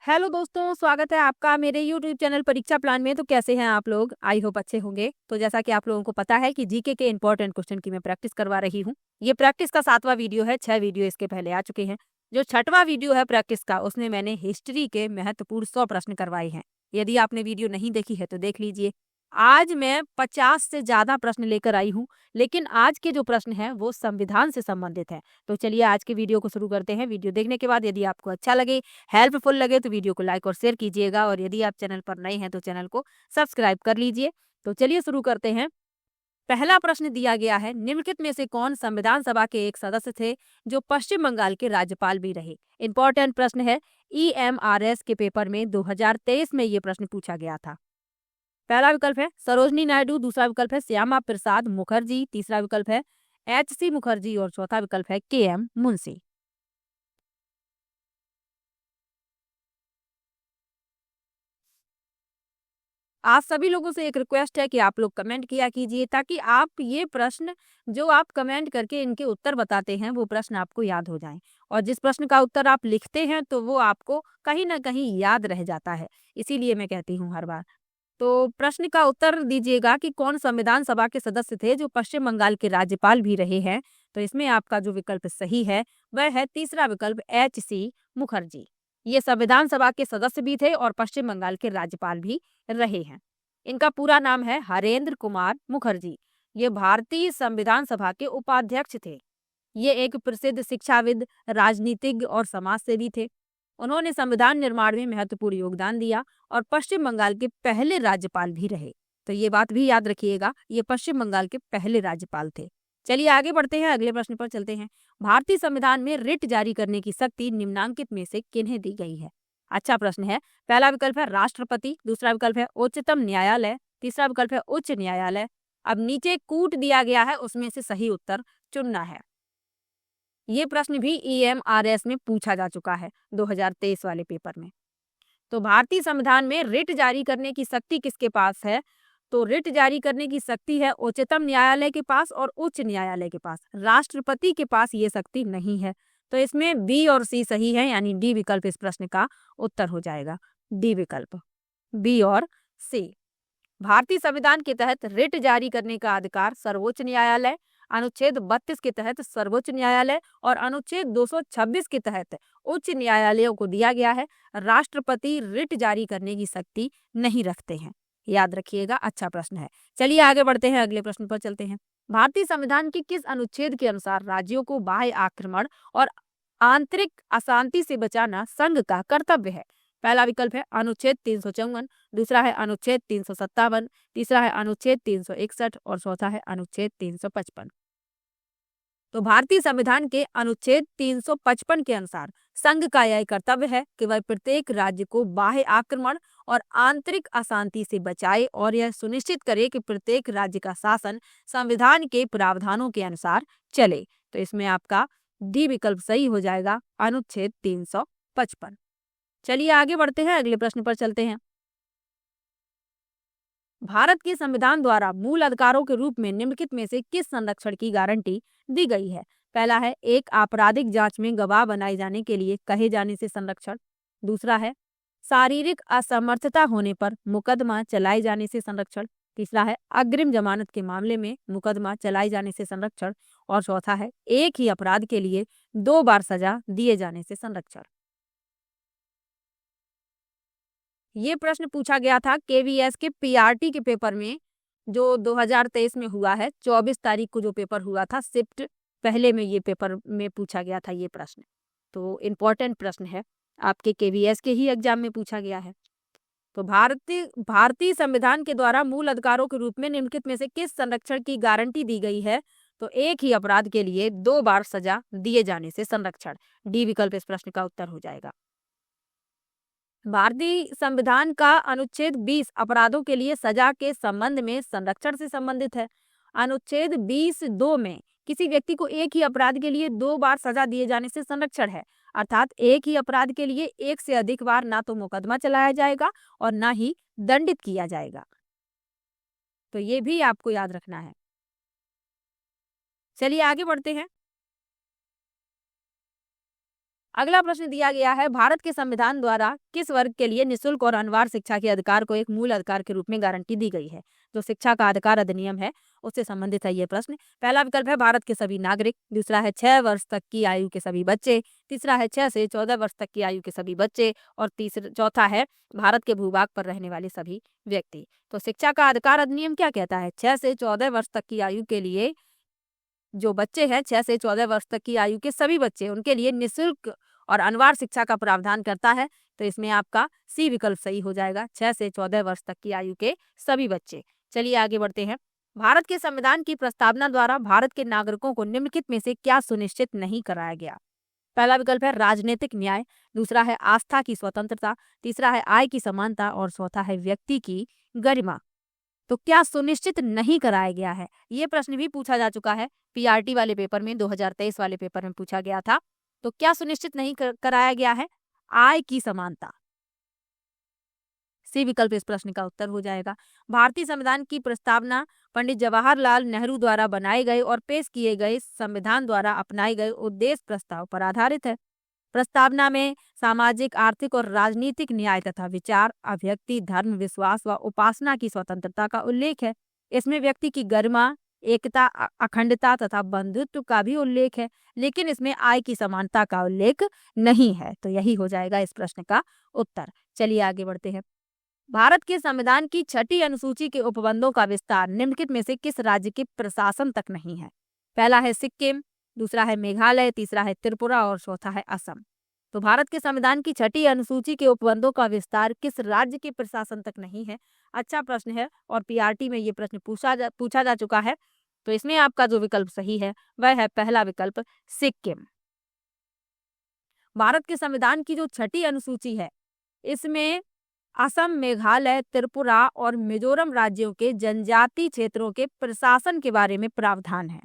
Hello दोस्तों, स्वागत है आपका मेरे यूट्यूब चैनल परीक्षा प्लान में। तो कैसे हैं आप लोग? आई होप अच्छे होंगे। तो जैसा कि आप लोगों को पता है कि जीके के इंपॉर्टेंट क्वेश्चन की मैं प्रैक्टिस करवा रही हूँ। ये प्रैक्टिस का 7वां वीडियो है, 6 वीडियो इसके पहले आ चुके हैं। जो 6वां वीडियो है प्रैक्टिस का, उसमें मैंने हिस्ट्री के महत्वपूर्ण 100 प्रश्न करवाए हैं। यदि आपने वीडियो नहीं देखी है तो देख लीजिए। आज मैं 50 से ज्यादा प्रश्न लेकर आई हूँ, लेकिन आज के जो प्रश्न हैं वो संविधान से संबंधित है। तो चलिए आज के वीडियो को शुरू करते हैं। वीडियो देखने के बाद यदि आपको अच्छा लगे, हेल्पफुल लगे तो वीडियो को लाइक और शेयर कीजिएगा, और यदि आप चैनल पर नए हैं तो चैनल को सब्सक्राइब कर लीजिए। तो चलिए शुरू करते हैं। पहला प्रश्न दिया गया है, निम्नलिखित में से कौन संविधान सभा के एक सदस्य थे जो पश्चिम बंगाल के राज्यपाल भी रहे? इंपॉर्टेंट प्रश्न है। EMRS के पेपर में 2023 में ये प्रश्न पूछा गया था। पहला विकल्प है सरोजनी नायडू, दूसरा विकल्प है श्यामा प्रसाद मुखर्जी, तीसरा विकल्प है HC मुखर्जी और चौथा विकल्प है KM मुंशी। आप सभी लोगों से एक रिक्वेस्ट है कि आप लोग कमेंट किया कीजिए, ताकि आप ये प्रश्न जो आप कमेंट करके इनके उत्तर बताते हैं वो प्रश्न आपको याद हो जाएं। और जिस प्रश्न का उत्तर आप लिखते हैं तो वो आपको कहीं ना कहीं याद रह जाता है। इसीलिए मैं कहती हूँ हर बार। तो प्रश्न का उत्तर दीजिएगा कि कौन संविधान सभा के सदस्य थे जो पश्चिम बंगाल के राज्यपाल भी रहे हैं। तो इसमें आपका जो विकल्प सही है वह है तीसरा विकल्प HC मुखर्जी। ये संविधान सभा के सदस्य भी थे और पश्चिम बंगाल के राज्यपाल भी रहे हैं। इनका पूरा नाम है हरेंद्र कुमार मुखर्जी। ये भारतीय संविधान सभा के उपाध्यक्ष थे। ये एक प्रसिद्ध शिक्षाविद, राजनीतिज्ञ और समाजसेवी थे। उन्होंने संविधान निर्माण में महत्वपूर्ण योगदान दिया और पश्चिम बंगाल के पहले राज्यपाल भी रहे। तो ये बात भी याद रखिएगा, ये पश्चिम बंगाल के पहले राज्यपाल थे। चलिए आगे बढ़ते हैं, अगले प्रश्न पर चलते हैं। भारतीय संविधान में रिट जारी करने की शक्ति निम्नांकित में से किन्हें दी गई है? अच्छा प्रश्न है। पहला विकल्प है राष्ट्रपति, दूसरा विकल्प है उच्चतम न्यायालय, तीसरा विकल्प है उच्च न्यायालय। अब नीचे कूट दिया गया है, उसमें से सही उत्तर चुनना है। ये प्रश्न भी EMRS में पूछा जा चुका है 2023 वाले पेपर में। तो भारतीय संविधान में रिट जारी करने की शक्ति किसके पास है? तो रिट जारी करने की शक्ति है उच्चतम न्यायालय के पास और उच्च न्यायालय के पास। राष्ट्रपति के पास ये शक्ति नहीं है। तो इसमें B और C सही है, यानी D विकल्प इस प्रश्न का उत्तर हो जाएगा। D विकल्प, B और C। भारतीय संविधान के तहत रिट जारी करने का अधिकार सर्वोच्च न्यायालय, अनुच्छेद 32 के तहत सर्वोच्च न्यायालय और अनुच्छेद 226 के तहत उच्च न्यायालयों को दिया गया है। राष्ट्रपति रिट जारी करने की शक्ति नहीं रखते हैं। याद रखिएगा, अच्छा प्रश्न है। चलिए आगे बढ़ते हैं, अगले प्रश्न पर चलते हैं। भारतीय संविधान के किस अनुच्छेद के अनुसार राज्यों को बाह्य आक्रमण और आंतरिक अशांति से बचाना संघ का कर्तव्य है? पहला विकल्प है अनुच्छेद 354, दूसरा है अनुच्छेद 357, तीसरा है अनुच्छेद 361 और चौथा है अनुच्छेद 355। तो भारतीय संविधान के अनुच्छेद 355 के अनुसार संघ का यह कर्तव्य है कि वह प्रत्येक राज्य को बाह्य आक्रमण और आंतरिक अशांति से बचाए और यह सुनिश्चित करे कि प्रत्येक राज्य का शासन संविधान के प्रावधानों के अनुसार चले। तो इसमें आपका डी विकल्प सही हो जाएगा, अनुच्छेद 355। चलिए आगे बढ़ते हैं, अगले प्रश्न पर चलते हैं। भारत के संविधान द्वारा मूल अधिकारों के रूप में निम्नलिखित में से किस संरक्षण की गारंटी दी गई है? पहला है एक आपराधिक जांच में गवाह बनाए जाने के लिए कहे जाने से संरक्षण, दूसरा है शारीरिक असमर्थता होने पर मुकदमा चलाए जाने से संरक्षण, तीसरा है अग्रिम जमानत के मामले में मुकदमा चलाए जाने से संरक्षण और चौथा है एक ही अपराध के लिए 2 बार सजा दिए जाने से संरक्षण। ये प्रश्न पूछा गया था KVS के PRT के पेपर में, जो 2023 में हुआ है। 24 तारीख को जो पेपर हुआ था, शिफ्ट पहले में ये पेपर में पूछा गया था ये प्रश्न। तो इम्पोर्टेंट प्रश्न है, आपके KVS के ही एग्जाम में पूछा गया है। तो भारतीय संविधान के द्वारा मूल अधिकारों के रूप में निम्नलिखित में से किस संरक्षण की गारंटी दी गई है? तो एक ही अपराध के लिए 2 बार सजा दिए जाने से संरक्षण। डी विकल्प इस प्रश्न का उत्तर हो जाएगा। भारतीय संविधान का अनुच्छेद 20 अपराधों के लिए सजा के संबंध में संरक्षण से संबंधित है। अनुच्छेद 20(2) में किसी व्यक्ति को एक ही अपराध के लिए 2 बार सजा दिए जाने से संरक्षण है। अर्थात एक ही अपराध के लिए एक से अधिक बार ना तो मुकदमा चलाया जाएगा और ना ही दंडित किया जाएगा। तो ये भी आपको याद रखना है। चलिए आगे बढ़ते हैं। अगला प्रश्न दिया गया है, भारत के संविधान द्वारा किस वर्ग के लिए निःशुल्क और अनिवार्य शिक्षा के अधिकार को एक मूल अधिकार के रूप में गारंटी दी गई है? जो शिक्षा का अधिकार अधिनियम है उससे संबंधित है ये प्रश्न। पहला विकल्प है भारत के सभी नागरिक, दूसरा है 6 वर्ष तक की आयु के सभी बच्चे, तीसरा है 6 से 14 वर्ष तक की आयु के सभी बच्चे और चौथा है भारत के भूभाग पर रहने वाले सभी व्यक्ति। तो शिक्षा का अधिकार अधिनियम क्या कहता है? 6 से 14 वर्ष तक की आयु के लिए जो बच्चे हैं, 6 से 14 वर्ष तक की आयु के सभी बच्चे, उनके लिए निःशुल्क और अनिवार्य शिक्षा का प्रावधान करता है। तो इसमें आपका सी विकल्प सही हो जाएगा, 6 से 14 वर्ष तक की आयु के सभी बच्चे। चलिए आगे बढ़ते हैं। भारत के संविधान की प्रस्तावना द्वारा भारत के नागरिकों को निम्नलिखित में से क्या सुनिश्चित नहीं कराया गया? पहला विकल्प है राजनीतिक न्याय, दूसरा है आस्था की स्वतंत्रता, तीसरा है आय की समानता और चौथा है व्यक्ति की गरिमा। तो क्या सुनिश्चित नहीं कराया गया है? ये प्रश्न भी पूछा जा चुका है पीआरटी वाले पेपर में, 2023 वाले पेपर में पूछा गया था। तो क्या सुनिश्चित नहीं कराया गया है? आय की समानता। सी विकल्प इस प्रश्न का उत्तर हो जाएगा। भारतीय संविधान की प्रस्तावना पंडित जवाहरलाल नेहरू द्वारा बनाए गए और पेश किए गए संविधान द्वारा अपनाए गए उद्देश्य प्रस्ताव पर आधारित है। प्रस्तावना में सामाजिक, आर्थिक और राजनीतिक न्याय तथा विचार, अभिव्यक्ति, धर्म, विश्वास व उपासना की स्वतंत्रता का उल्लेख है। इसमें व्यक्ति की गरिमा, एकता, अखंडता तथा बंधुत्व का भी उल्लेख है, लेकिन इसमें आय की समानता का उल्लेख नहीं है। तो यही हो जाएगा इस प्रश्न का उत्तर। चलिए आगे बढ़ते हैं। भारत के संविधान की 6ठी अनुसूची के उपबंधों का विस्तार निम्नलिखित में से किस राज्य के प्रशासन तक नहीं है? पहला है सिक्किम, दूसरा है मेघालय, तीसरा है त्रिपुरा और चौथा है असम। तो भारत के संविधान की 6ठी अनुसूची के उपबंधों का विस्तार किस राज्य के प्रशासन तक नहीं है? अच्छा प्रश्न है और पीआरटी में ये प्रश्न पूछा जा चुका है। तो इसमें आपका जो विकल्प सही है वह है पहला विकल्प सिक्किम। भारत के संविधान की जो 6ठी अनुसूची है इसमें असम, मेघालय, त्रिपुरा और मिजोरम राज्यों के जनजातीय क्षेत्रों के प्रशासन के बारे में प्रावधान है।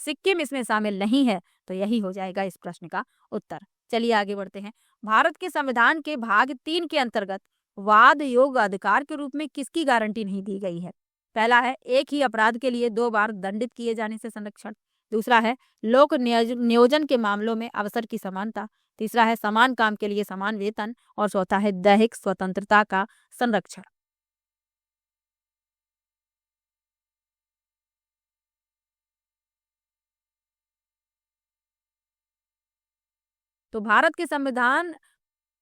सिक्किम इसमें शामिल नहीं है। तो यही हो जाएगा इस प्रश्न का उत्तर। चलिए आगे बढ़ते हैं। भारत के संविधान के भाग 3 के अंतर्गत वाद योग्य अधिकार के रूप में किसकी गारंटी नहीं दी गई है? पहला है एक ही अपराध के लिए 2 बार दंडित किए जाने से संरक्षण, दूसरा है लोक नियोजन के मामलों में अवसर की समानता, तीसरा है समान काम के लिए समान वेतन और चौथा है दैहिक स्वतंत्रता का संरक्षण। तो भारत के संविधान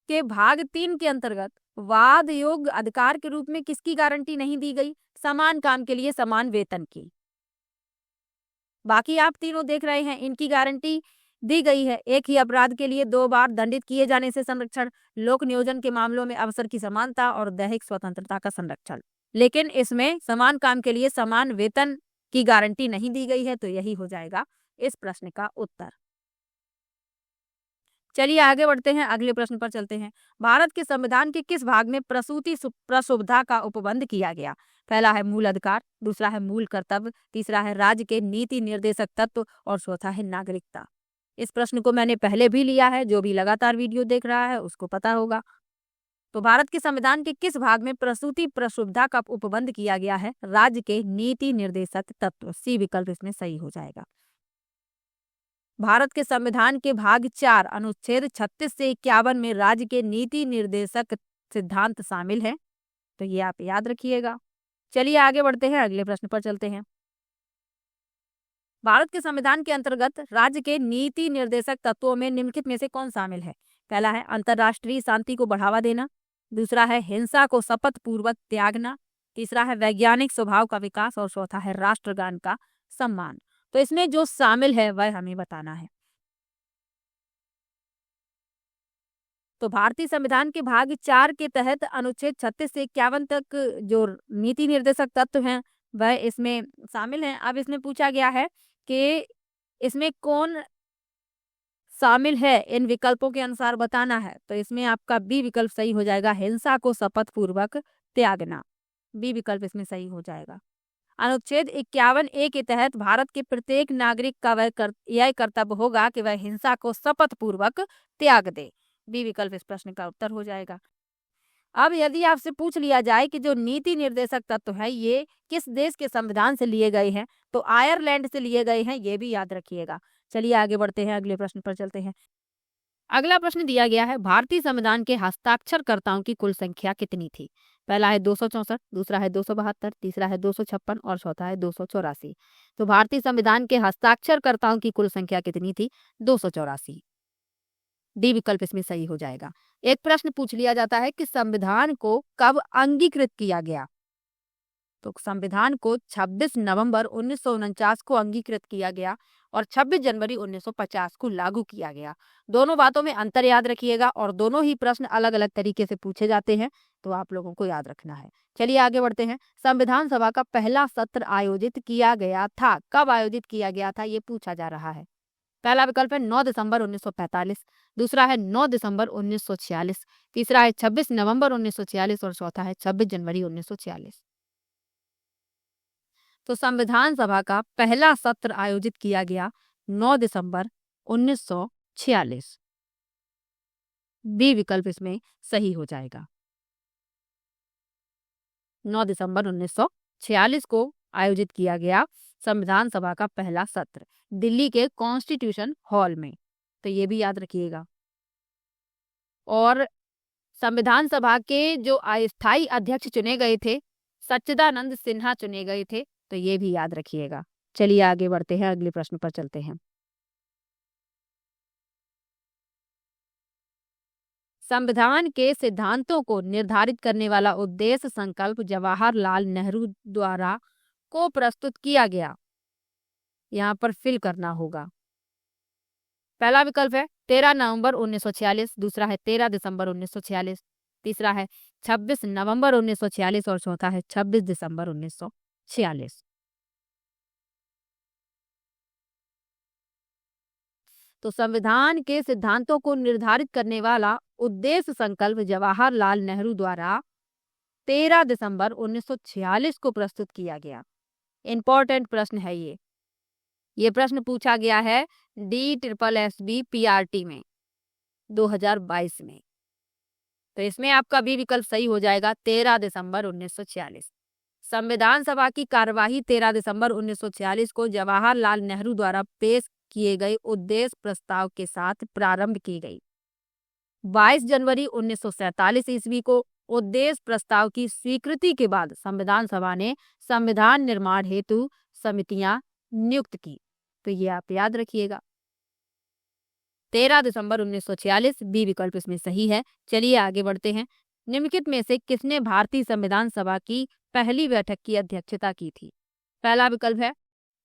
के भाग 3 के अंतर्गत वाद योग्य अधिकार के रूप में किसकी गारंटी नहीं दी गई? समान काम के लिए समान वेतन की। बाकी आप तीनों देख रहे हैं, इनकी गारंटी दी गई है। एक ही अपराध के लिए 2 बार दंडित किए जाने से संरक्षण, लोक नियोजन के मामलों में अवसर की समानता और दैहिक स्वतंत्रता का संरक्षण। लेकिन इसमें समान काम के लिए समान वेतन की गारंटी नहीं दी गई है। तो यही हो जाएगा इस प्रश्न का उत्तर। चलिए आगे बढ़ते हैं, अगले प्रश्न पर चलते हैं। भारत के संविधान के किस भाग में प्रसूति प्रसुविधा का उपबंध किया गया? पहला है मूल अधिकार, दूसरा है मूल कर्तव्य, तीसरा है राज्य के नीति निर्देशक तत्व और चौथा है नागरिकता। इस प्रश्न को मैंने पहले भी लिया है, जो भी लगातार वीडियो देख रहा है उसको पता होगा। तो भारत के संविधान के किस भाग में प्रसूति प्रसुविधा का उपबंध किया गया है? राज्य के नीति निर्देशक तत्व। सी विकल्प इसमें सही हो जाएगा। भारत के संविधान के भाग 4 अनुच्छेद 36 से 51 में राज्य के नीति निर्देशक सिद्धांत शामिल है। तो ये आप याद रखिएगा। चलिए आगे बढ़ते हैं, अगले प्रश्न पर चलते हैं। भारत के संविधान के अंतर्गत राज्य के नीति निर्देशक तत्वों में निम्नलिखित में से कौन शामिल है? पहला है अंतर्राष्ट्रीय शांति को बढ़ावा देना, दूसरा है हिंसा को शपथ पूर्वक त्यागना, तीसरा है वैज्ञानिक स्वभाव का विकास और चौथा है राष्ट्रगान का सम्मान। तो इसमें जो शामिल है वह हमें बताना है। तो भारतीय संविधान के भाग 4 के तहत अनुच्छेद 36 से 51 तक जो नीति निर्देशक तत्व हैं वह इसमें शामिल हैं। अब इसमें पूछा गया है कि इसमें कौन शामिल है, इन विकल्पों के अनुसार बताना है। तो इसमें आपका बी विकल्प सही हो जाएगा, हिंसा को शपथ पूर्वक त्यागना। बी विकल्प इसमें सही हो जाएगा। अनुच्छेद 51A के तहत भारत के प्रत्येक नागरिक का यह कर्तव्य होगा कि वह हिंसा को शपथ पूर्वक त्याग दे। बी विकल्प इस प्रश्न का उत्तर हो जाएगा। अब यदि आपसे पूछ लिया जाए कि जो नीति निर्देशक तत्व है ये किस देश के संविधान से लिए गए हैं, तो आयरलैंड से लिए गए हैं, ये भी याद रखिएगा। चलिए आगे बढ़ते हैं, अगले प्रश्न पर चलते हैं। अगला प्रश्न दिया गया है, भारतीय संविधान के हस्ताक्षरकर्ताओं की कुल संख्या कितनी थी? पहला है 264, दूसरा है 272, तीसरा है 256 और चौथा है 284। तो भारतीय संविधान के हस्ताक्षरकर्ताओं की कुल संख्या कितनी थी? 284। डी विकल्प इसमें सही हो जाएगा। एक प्रश्न पूछ लिया जाता है कि संविधान को कब अंगीकृत किया गया? तो संविधान को 26 नवंबर 1949 को अंगीकृत किया गया और 26 जनवरी 1950 को लागू किया गया। दोनों बातों में अंतर याद रखिएगा और दोनों ही प्रश्न अलग अलग तरीके से पूछे जाते हैं, तो आप लोगों को याद रखना है। चलिए आगे बढ़ते हैं। संविधान सभा का पहला सत्र आयोजित किया गया था, कब आयोजित किया गया था, ये पूछा जा रहा है। पहला विकल्प है 9 दिसंबर 1945, दूसरा है 9 दिसंबर 1946, तीसरा है 26 नवंबर 1946 और चौथा है 26 जनवरी 1946। तो संविधान सभा का पहला सत्र आयोजित किया गया 9 दिसंबर 1946। बी विकल्प इसमें सही हो जाएगा। 9 दिसंबर 1946 को आयोजित किया गया संविधान सभा का पहला सत्र दिल्ली के कॉन्स्टिट्यूशन हॉल में, तो ये भी याद रखिएगा। और संविधान सभा के जो अस्थायी अध्यक्ष चुने गए थे, सच्चिदानंद सिन्हा चुने गए थे, तो ये भी याद रखिएगा। चलिए आगे बढ़ते हैं, अगले प्रश्न पर चलते हैं। संविधान के सिद्धांतों को निर्धारित करने वाला उद्देश्य संकल्प जवाहरलाल नेहरू द्वारा को प्रस्तुत किया गया, यहाँ पर फिल करना होगा। पहला विकल्प है 13 नवंबर 1946, दूसरा है 13 दिसंबर 1946, तीसरा है 26 नवंबर 1946 और चौथा है 26 दिसंबर 1946। तो संविधान के सिद्धांतों को निर्धारित करने वाला उद्देश्य संकल्प जवाहरलाल नेहरू द्वारा 13 दिसंबर 1946 को प्रस्तुत किया गया। इंपॉर्टेंट प्रश्न है ये प्रश्न पूछा गया है DSSB PRT में 2022 में। तो इसमें आपका बी विकल्प सही हो जाएगा, 13 दिसंबर 1946। संविधान सभा की कार्यवाही 13 दिसंबर 1946 को जवाहरलाल नेहरू द्वारा पेश किए गए उद्देश्य प्रस्ताव के साथ प्रारंभ की गई। 22 जनवरी 1947 ईस्वी को उद्देश्य प्रस्ताव की स्वीकृति के बाद संविधान सभा ने संविधान निर्माण हेतु समितियां नियुक्त की, तो ये आप याद रखिएगा। 13 दिसंबर 1946 बी विकल्प इसमें सही है। चलिए आगे बढ़ते हैं। निम्नलिखित में से किसने भारतीय संविधान सभा की पहली बैठक की अध्यक्षता की थी? पहला विकल्प है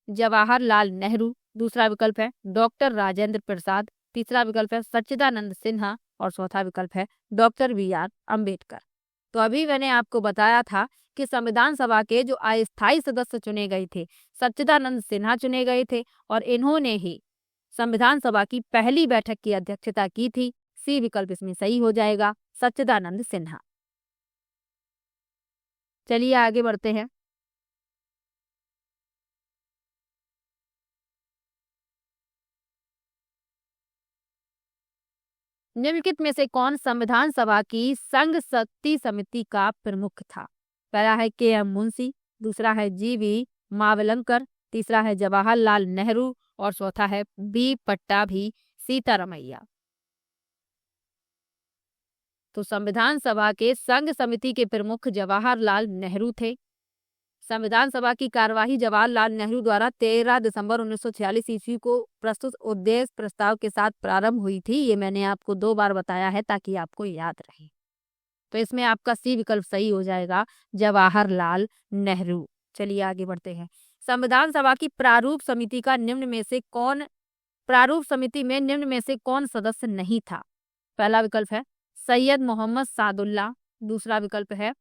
जवाहरलाल नेहरू, दूसरा विकल्प है डॉक्टर राजेंद्र प्रसाद, तीसरा विकल्प है सच्चिदानंद सिन्हा और चौथा विकल्प है डॉक्टर BR अम्बेडकर। तो अभी मैंने आपको बताया था कि संविधान सभा के जो अस्थायी सदस्य चुने गए थे, सच्चिदानंद सिन्हा चुने गए थे और इन्होंने ही संविधान सभा की पहली बैठक की अध्यक्षता की थी। सी विकल्प इसमें सही हो जाएगा, सच्चिदानंद सिन्हा। चलिए आगे बढ़ते हैं। निम्नलिखित में से कौन संविधान सभा की संघ शक्ति समिति का प्रमुख था? पहला है KM मुंशी, दूसरा है GV मावलंकर, तीसरा है जवाहरलाल नेहरू और चौथा है B पट्टाभी सीतारमैया। तो संविधान सभा के संघ समिति के प्रमुख जवाहरलाल नेहरू थे। संविधान सभा की कार्यवाही जवाहरलाल नेहरू द्वारा 13 दिसंबर 1946 ईस्वी को प्रस्तुत उद्देश्य प्रस्ताव के साथ प्रारंभ हुई थी। ये मैंने आपको 2 बार बताया है ताकि आपको याद रहे। तो इसमें आपका सी विकल्प सही हो जाएगा, जवाहरलाल नेहरू। चलिए आगे बढ़ते हैं। संविधान सभा की प्रारूप समिति में निम्न में से कौन सदस्य नहीं था? पहला विकल्प है सैयद मोहम्मद सादुल्ला, दूसरा विकल्प है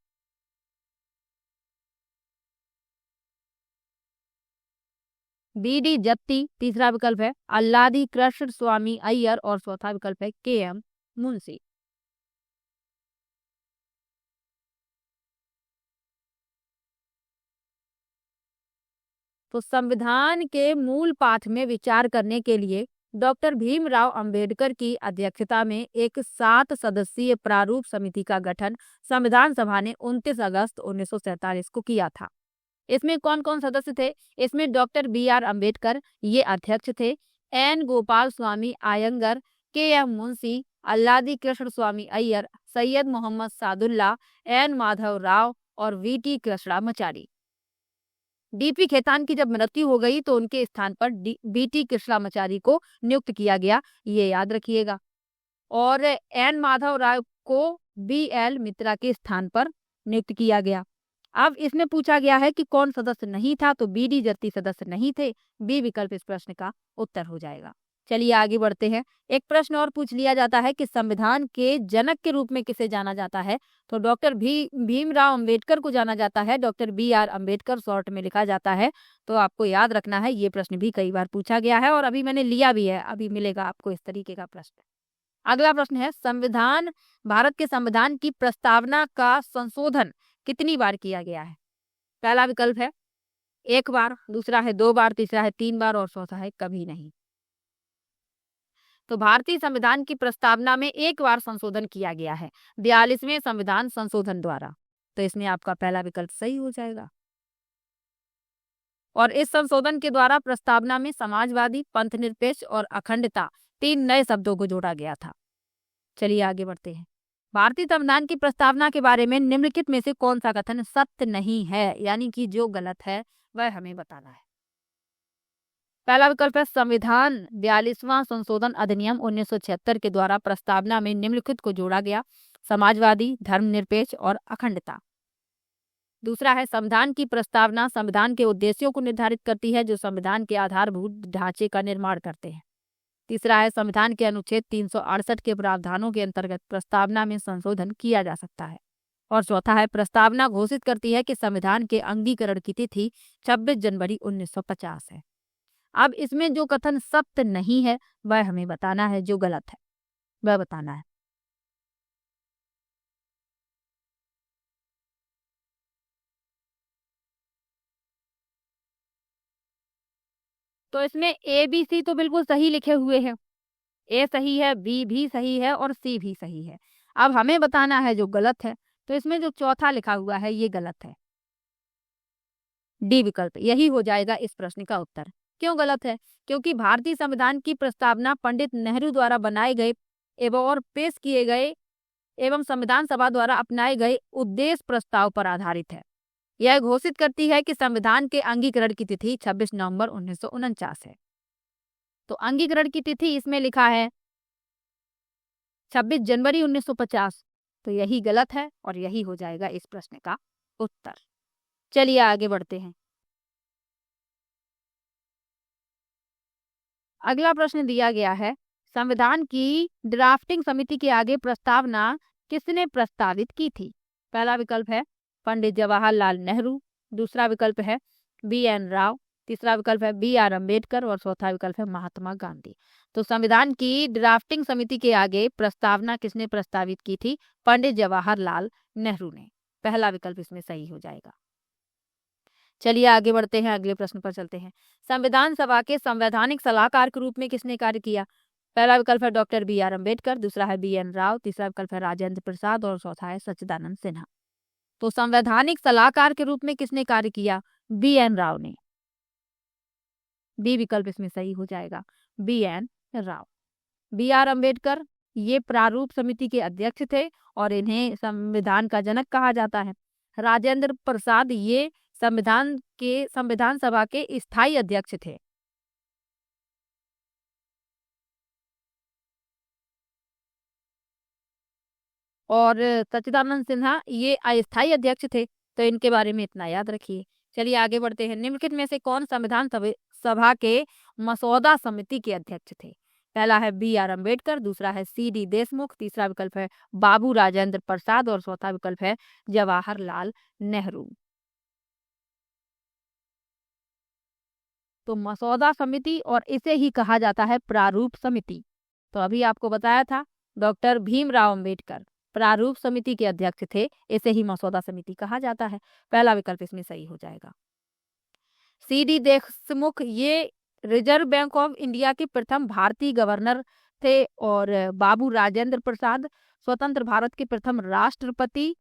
BD जत्ती, तीसरा विकल्प है अल्लादी कृष्ण स्वामी अय्यर और चौथा विकल्प है KM मुंशी। तो संविधान के मूल पाठ में विचार करने के लिए डॉक्टर भीमराव अंबेडकर की अध्यक्षता में एक 7 सदस्यीय प्रारूप समिति का गठन संविधान सभा ने 29 अगस्त 1947 को किया था। इसमें कौन कौन सदस्य थे? इसमें डॉक्टर BR अम्बेडकर ये अध्यक्ष थे, N गोपाल स्वामी आयंगर के.एम. मुंशी, अल्लादी कृष्ण स्वामी अय्यर, सैयद मोहम्मद सादुल्ला, एन माधव राव और वी.टी. कृष्णामाचारी। डी.पी. खेतान की जब मृत्यु हो गई तो उनके स्थान पर बी.टी. कृष्णामाचारी को नियुक्त किया गया, ये याद रखिएगा। और एन माधव राव को बी.एल. मित्रा के स्थान पर नियुक्त किया गया। अब इसमें पूछा गया है कि कौन सदस्य नहीं था, तो बी.डी. जत्ती सदस्य नहीं थे। बी विकल्प इस प्रश्न का उत्तर हो जाएगा। चलिए आगे बढ़ते हैं। एक प्रश्न और पूछ लिया जाता है कि संविधान के जनक के रूप में किसे जाना जाता है, तो डॉक्टर भीमराव अंबेडकर को जाना जाता है। Doctor B R. अंबेडकर शॉर्ट में लिखा जाता है। तो आपको याद रखना है, ये प्रश्न भी कई बार पूछा गया है और अभी मैंने लिया भी है, अभी मिलेगा आपको इस तरीके का प्रश्न। अगला प्रश्न है, भारत के संविधान की प्रस्तावना का संशोधन कितनी बार किया गया है? पहला विकल्प है 1 बार, दूसरा है 2 बार, तीसरा है 3 बार और चौथा है कभी नहीं। तो भारतीय संविधान की प्रस्तावना में 1 बार संशोधन किया गया है, 42वें संविधान संशोधन द्वारा। तो इसमें आपका पहला विकल्प सही हो जाएगा। और इस संशोधन के द्वारा प्रस्तावना में समाजवादी, पंथनिरपेक्ष और अखंडता 3 नए शब्दों को जोड़ा गया था। चलिए आगे बढ़ते हैं। भारतीय संविधान की प्रस्तावना के बारे में निम्नलिखित में से कौन सा कथन सत्य नहीं है, यानी कि जो गलत है वह हमें बताना है। पहला विकल्प है, संविधान 42वां संशोधन अधिनियम 1976 के द्वारा प्रस्तावना में निम्नलिखित को जोड़ा गया: समाजवादी, धर्मनिरपेक्ष और अखंडता। दूसरा है, संविधान की प्रस्तावना संविधान के उद्देश्यों को निर्धारित करती है जो संविधान के आधारभूत ढांचे का निर्माण करते हैं। तीसरा है, संविधान के अनुच्छेद 368 के प्रावधानों के अंतर्गत प्रस्तावना में संशोधन किया जा सकता है। और चौथा है, प्रस्तावना घोषित करती है कि संविधान के अंगीकरण की तिथि 26 जनवरी 1950 है। अब इसमें जो कथन सत्य नहीं है वह हमें बताना है, जो गलत है वह बताना है। तो इसमें ए बी सी तो बिल्कुल सही लिखे हुए हैं, ए सही है, बी भी सही है और सी भी सही है। अब हमें बताना है जो गलत है, तो इसमें जो चौथा लिखा हुआ है ये गलत है। डी विकल्प यही हो जाएगा इस प्रश्न का उत्तर। क्यों गलत है? क्योंकि भारतीय संविधान की प्रस्तावना पंडित नेहरू द्वारा बनाए गए एवं और पेश किए गए एवं संविधान सभा द्वारा अपनाए गए उद्देश्य प्रस्ताव पर आधारित है। यह घोषित करती है कि संविधान के अंगीकरण की तिथि 26 नवंबर 1949 है। तो अंगीकरण की तिथि इसमें लिखा है 26 जनवरी 1950, तो यही गलत है और यही हो जाएगा इस प्रश्न का उत्तर। चलिए आगे बढ़ते हैं। अगला प्रश्न दिया गया है, संविधान की ड्राफ्टिंग समिति के आगे प्रस्तावना किसने प्रस्तावित की थी? पहला विकल्प है पंडित जवाहरलाल नेहरू, दूसरा विकल्प है बी.एन. राव, तीसरा विकल्प है बी.आर. अंबेडकर और चौथा विकल्प है महात्मा गांधी। तो संविधान की ड्राफ्टिंग समिति के आगे प्रस्तावना किसने प्रस्तावित की थी? पंडित जवाहरलाल नेहरू ने। पहला विकल्प इसमें सही हो जाएगा। चलिए आगे बढ़ते हैं, अगले प्रश्न पर चलते हैं। संविधान सभा के संवैधानिक सलाहकार के रूप में किसने कार्य किया? पहला विकल्प है डॉक्टर बी.आर. अंबेडकर, दूसरा है बी.एन. राव, तीसरा विकल्प है राजेंद्र प्रसाद और चौथा है सच्चिदानंद सिन्हा। तो संवैधानिक सलाहकार के रूप में किसने कार्य किया? बी.एन. राव ने। बी विकल्प इसमें सही हो जाएगा, बी.एन. राव। बी.आर. अंबेडकर ये प्रारूप समिति के अध्यक्ष थे और इन्हें संविधान का जनक कहा जाता है। राजेंद्र प्रसाद ये संविधान सभा के स्थायी अध्यक्ष थे। और सच्चिदानंद सिन्हा ये अस्थायी अध्यक्ष थे। तो इनके बारे में इतना याद रखिए। चलिए आगे बढ़ते हैं। निम्नलिखित में से कौन संविधान सभा के मसौदा समिति के अध्यक्ष थे? पहला है बी.आर. अंबेडकर, दूसरा है सी.डी. देशमुख, तीसरा विकल्प है बाबू राजेंद्र प्रसाद और चौथा विकल्प है जवाहरलाल नेहरू। तो मसौदा समिति और इसे ही कहा जाता है प्रारूप समिति। तो अभी आपको बताया था डॉक्टर भीमराव अंबेडकर प्रारूप समिति के अध्यक्ष थे, इसे ही मसौदा समिति कहा जाता है। पहला विकल्प इसमें सही हो जाएगा। सी.डी. देशमुख ये रिजर्व बैंक ऑफ इंडिया के प्रथम भारतीय गवर्नर थे और बाबू राजेंद्र प्रसाद स्वतंत्र भारत के प्रथम राष्ट्रपति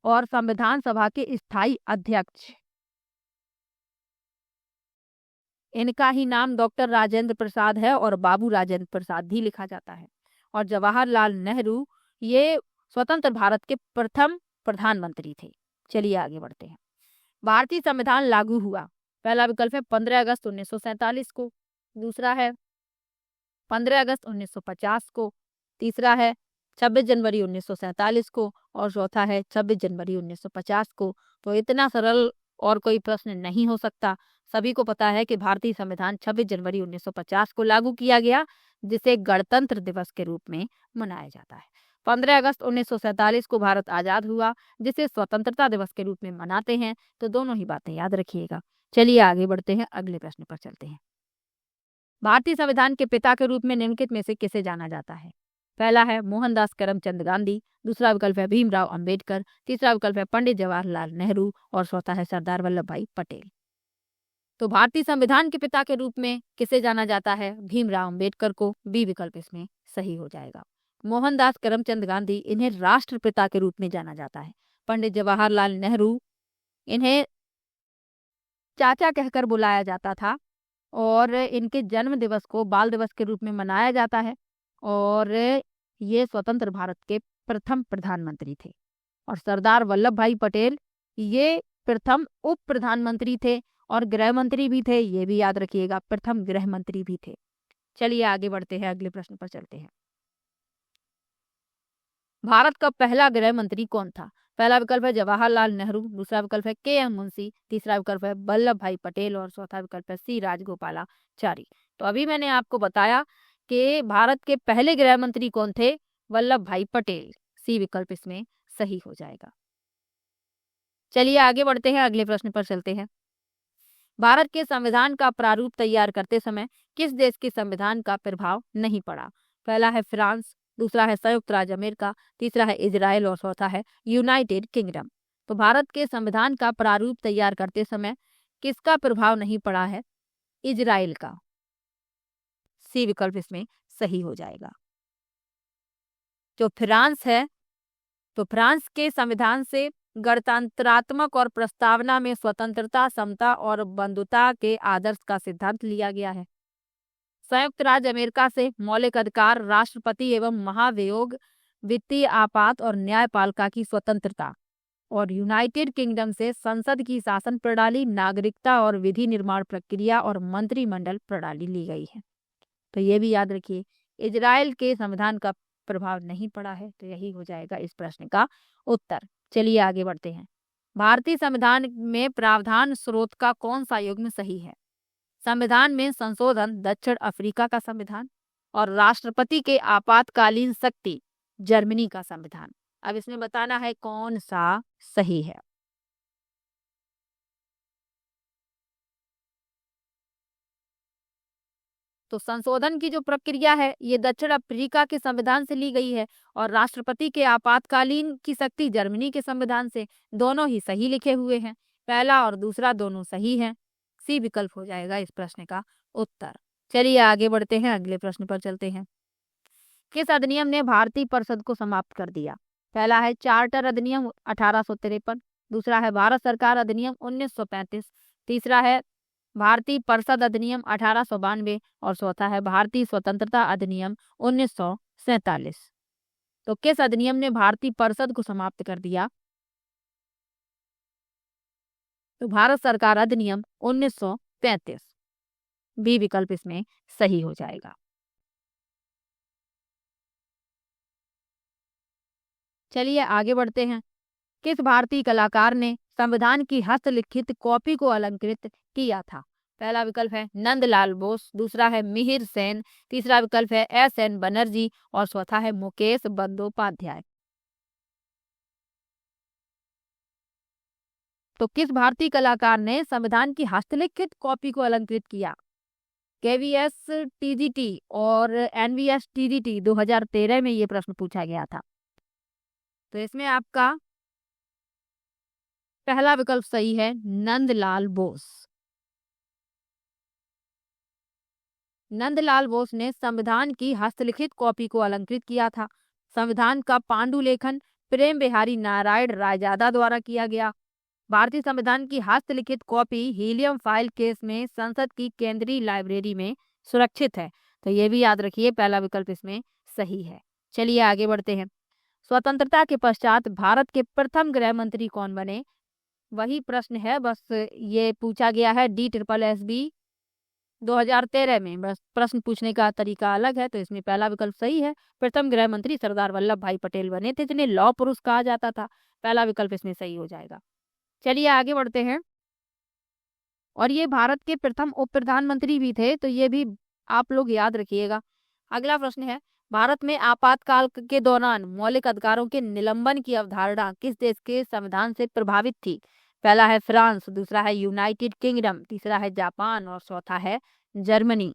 और संविधान सभा के स्थायी अध्यक्ष। इनका ही नाम डॉक्टर राजेंद्र प्रसाद है और बाबू राजेंद्र प्रसाद भी लिखा जाता है। और जवाहरलाल नेहरू ये स्वतंत्र भारत के प्रथम प्रधानमंत्री थे। चलिए आगे बढ़ते हैं। भारतीय संविधान लागू हुआ। पहला विकल्प है 15 अगस्त 1947 को, दूसरा है 15 अगस्त 1950 को, तीसरा है 26 जनवरी 1947 को और चौथा है 26 जनवरी 1950 को। तो इतना सरल और कोई प्रश्न नहीं हो सकता। सभी को पता है कि भारतीय संविधान 26 जनवरी 1950 को लागू किया गया, जिसे गणतंत्र दिवस के रूप में मनाया जाता है। 15 अगस्त 1947 को भारत आजाद हुआ, जिसे स्वतंत्रता दिवस के रूप में मनाते हैं। तो दोनों ही बातें याद रखिएगा। चलिए आगे बढ़ते हैं, अगले प्रश्न पर चलते हैं। भारतीय संविधान के पिता के रूप में निम्नलिखित में से किसे जाना जाता है? पहला है मोहनदास करमचंद गांधी, दूसरा विकल्प है भीमराव अंबेडकर, तीसरा विकल्प है पंडित जवाहरलाल नेहरू और चौथा है सरदार वल्लभ भाई पटेल। तो भारतीय संविधान के पिता के रूप में किसे जाना जाता है? भीमराव अंबेडकर को। बी विकल्प इसमें सही हो जाएगा। मोहनदास करमचंद गांधी, इन्हें राष्ट्रपिता के रूप में जाना जाता है। पंडित जवाहरलाल नेहरू, इन्हें चाचा कहकर बुलाया जाता था और इनके जन्म दिवस को बाल दिवस के रूप में मनाया जाता है और ये स्वतंत्र भारत के प्रथम प्रधानमंत्री थे। और सरदार वल्लभ भाई पटेल ये प्रथम उप प्रधानमंत्री थे और गृह मंत्री भी थे, ये भी याद रखिएगा, प्रथम गृह मंत्री भी थे। चलिए आगे बढ़ते हैं, अगले प्रश्न पर चलते हैं। भारत का पहला गृह मंत्री कौन था? पहला विकल्प है जवाहरलाल नेहरू, दूसरा विकल्प है के.एम. मुंशी, तीसरा विकल्प है वल्लभ भाई पटेल और चौथा विकल्प है सी राजगोपालाचारी। तो अभी मैंने आपको बताया कि भारत के पहले गृह मंत्री कौन थे? वल्लभ भाई पटेल। सी विकल्प इसमें सही हो जाएगा। चलिए आगे बढ़ते हैं, अगले प्रश्न पर चलते हैं। भारत के संविधान का प्रारूप तैयार करते समय किस देश के संविधान का प्रभाव नहीं पड़ा? पहला है फ्रांस, दूसरा है संयुक्त राज्य अमेरिका, तीसरा है इजराइल और चौथा है यूनाइटेड किंगडम। तो भारत के संविधान का प्रारूप तैयार करते समय किसका प्रभाव नहीं पड़ा है? इजराइल का। सी विकल्प इसमें सही हो जाएगा। जो फ्रांस है, तो फ्रांस के संविधान से गणतंत्रात्मक और प्रस्तावना में स्वतंत्रता, समता और बंधुता के आदर्श का सिद्धांत लिया गया है। संयुक्त राज्य अमेरिका से मौलिक अधिकार, राष्ट्रपति एवं महाभियोग, वित्तीय आपात और न्यायपालिका की स्वतंत्रता, और यूनाइटेड किंगडम से संसद की शासन प्रणाली, नागरिकता और विधि निर्माण प्रक्रिया और मंत्रिमंडल प्रणाली ली गई है। तो ये भी याद रखिए, इजराइल के संविधान का प्रभाव नहीं पड़ा है। तो यही हो जाएगा इस प्रश्न का उत्तर। चलिए आगे बढ़ते हैं। भारतीय संविधान में प्रावधान स्रोत का कौन सा युग्म सही है? संविधान में संशोधन दक्षिण अफ्रीका का संविधान और राष्ट्रपति के आपातकालीन शक्ति जर्मनी का संविधान। अब इसमें बताना है कौन सा सही है। तो संशोधन की जो प्रक्रिया है ये दक्षिण अफ्रीका के संविधान से ली गई है और राष्ट्रपति के आपातकालीन की शक्ति जर्मनी के संविधान से। दोनों ही सही लिखे हुए हैं, पहला और दूसरा दोनों सही हैं। सी विकल्प हो जाएगा इस प्रश्न का उत्तर। चलिए आगे बढ़ते हैं, अगले प्रश्न पर चलते हैं। किस अधिनियम ने भारतीय परिषद को समाप्त कर दिया? पहला है चार्टर अधिनियम 1853, दूसरा है भारत सरकार अधिनियम 1935, तीसरा है भारतीय परिषद अधिनियम 1892 और चौथा है भारतीय स्वतंत्रता अधिनियम 1947। तो किस अधिनियम ने भारतीय परिषद को समाप्त कर दिया? तो भारत सरकार अधिनियम 1935। बी विकल्प इसमें सही हो जाएगा। चलिए आगे बढ़ते हैं। किस भारतीय कलाकार ने संविधान की हस्तलिखित कॉपी को अलंकृत किया था? पहला विकल्प है नंदलाल बोस, दूसरा है मिहिर सेन, तीसरा विकल्प है एस.एन. बनर्जी और चौथा है मुकेश बंदोपाध्याय। तो किस भारतीय कलाकार ने संविधान की हस्तलिखित कॉपी को अलंकृत किया? केवीएस टीजीटी और एनवीएस टीजीटी 2013 में ये प्रश्न पूछा गया था। तो इसमें आपका पहला विकल्प सही है, नंदलाल बोस। नंदलाल बोस ने संविधान की हस्तलिखित कॉपी को अलंकृत किया था। संविधान का पांडुलेखन प्रेम बिहारी नारायण रायजादा द्वारा किया गया भारतीय संविधान की हस्तलिखित कॉपी हीलियम फाइल केस में संसद की केंद्रीय लाइब्रेरी में सुरक्षित है। तो ये भी याद रखिए, पहला विकल्प इसमें सही है। चलिए आगे बढ़ते हैं। स्वतंत्रता के पश्चात भारत के प्रथम गृह मंत्री कौन बने? वही प्रश्न है, बस ये पूछा गया है DSSB 2013 में। बस प्रश्न पूछने का तरीका अलग है। तो इसमें पहला विकल्प सही है। प्रथम गृह मंत्री सरदार वल्लभ भाई पटेल बने थे, जिन्हें लौह पुरुष कहा जाता था। पहला विकल्प इसमें सही हो जाएगा। चलिए आगे बढ़ते हैं। और ये भारत के प्रथम उप प्रधानमंत्री भी थे, तो ये भी आप लोग याद रखिएगा। अगला प्रश्न है, भारत में आपातकाल के दौरान मौलिक अधिकारों के निलंबन की अवधारणा किस देश के संविधान से प्रभावित थी? पहला है फ्रांस, दूसरा है यूनाइटेड किंगडम, तीसरा है जापान और चौथा है जर्मनी।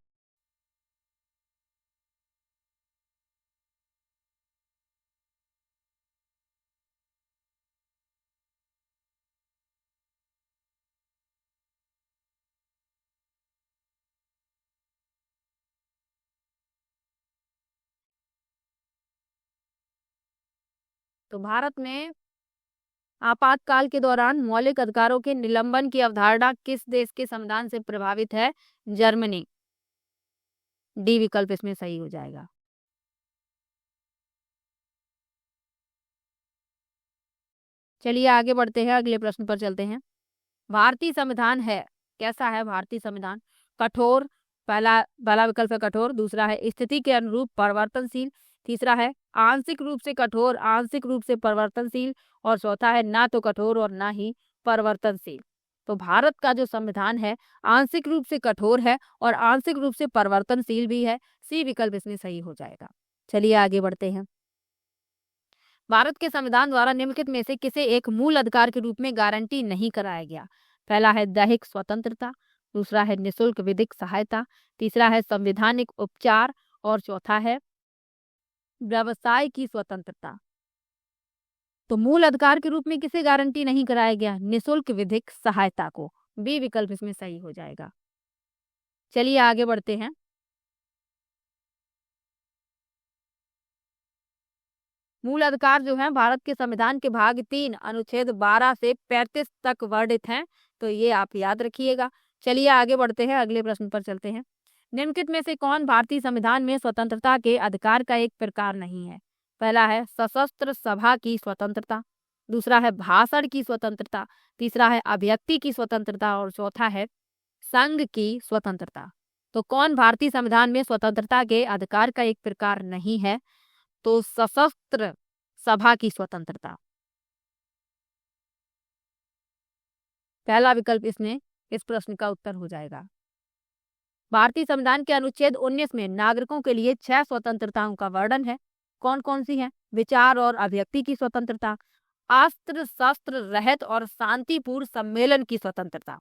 तो भारत में आपातकाल के दौरान मौलिक अधिकारों के निलंबन की अवधारणा किस देश के संविधान से प्रभावित है? जर्मनी। डी विकल्प इसमें सही हो जाएगा। चलिए आगे बढ़ते हैं, अगले प्रश्न पर चलते हैं। भारतीय संविधान है, कैसा है भारतीय संविधान? कठोर, पहला पहला विकल्प है कठोर, दूसरा है स्थिति के अनुरूप परिवर्तनशील, तीसरा है आंशिक रूप से कठोर आंशिक रूप से परिवर्तनशील और चौथा है ना तो कठोर और ना ही परिवर्तनशील। तो भारत का जो संविधान है आंशिक रूप से कठोर है और आंशिक रूप से परिवर्तनशील भी है। सी विकल्प इसमें सही हो जाएगा। चलिए आगे बढ़ते हैं। भारत के संविधान द्वारा निम्नलिखित में से किसे एक मूल अधिकार के रूप में गारंटी नहीं कराया गया? पहला है दैहिक स्वतंत्रता, दूसरा है निशुल्क विधिक सहायता, तीसरा है संवैधानिक उपचार और चौथा है व्यवसाय की स्वतंत्रता। तो मूल अधिकार के रूप में किसे गारंटी नहीं कराया गया? निशुल्क विधिक सहायता को। बी विकल्प इसमें सही हो जाएगा। चलिए आगे बढ़ते हैं। मूल अधिकार जो है भारत के संविधान के भाग 3 अनुच्छेद 12 से 35 तक वर्णित हैं। तो ये आप याद रखिएगा। चलिए आगे बढ़ते हैं, अगले प्रश्न पर चलते हैं। निम्नलिखित में से कौन भारतीय संविधान में स्वतंत्रता के अधिकार का एक प्रकार नहीं है? पहला है सशस्त्र सभा की स्वतंत्रता, दूसरा है भाषण की स्वतंत्रता, तीसरा है अभिव्यक्ति की स्वतंत्रता और चौथा है संघ की स्वतंत्रता। तो कौन भारतीय संविधान में स्वतंत्रता के अधिकार का एक प्रकार नहीं है? तो सशस्त्र सभा की स्वतंत्रता। पहला विकल्प इसमें इस प्रश्न का उत्तर हो जाएगा। भारतीय संविधान के अनुच्छेद 19 में नागरिकों के लिए 6 स्वतंत्रताओं का वर्णन है। कौन कौन सी हैं? विचार और अभिव्यक्ति की स्वतंत्रता, अस्त्र शस्त्र रहित और शांतिपूर्ण सम्मेलन की स्वतंत्रता,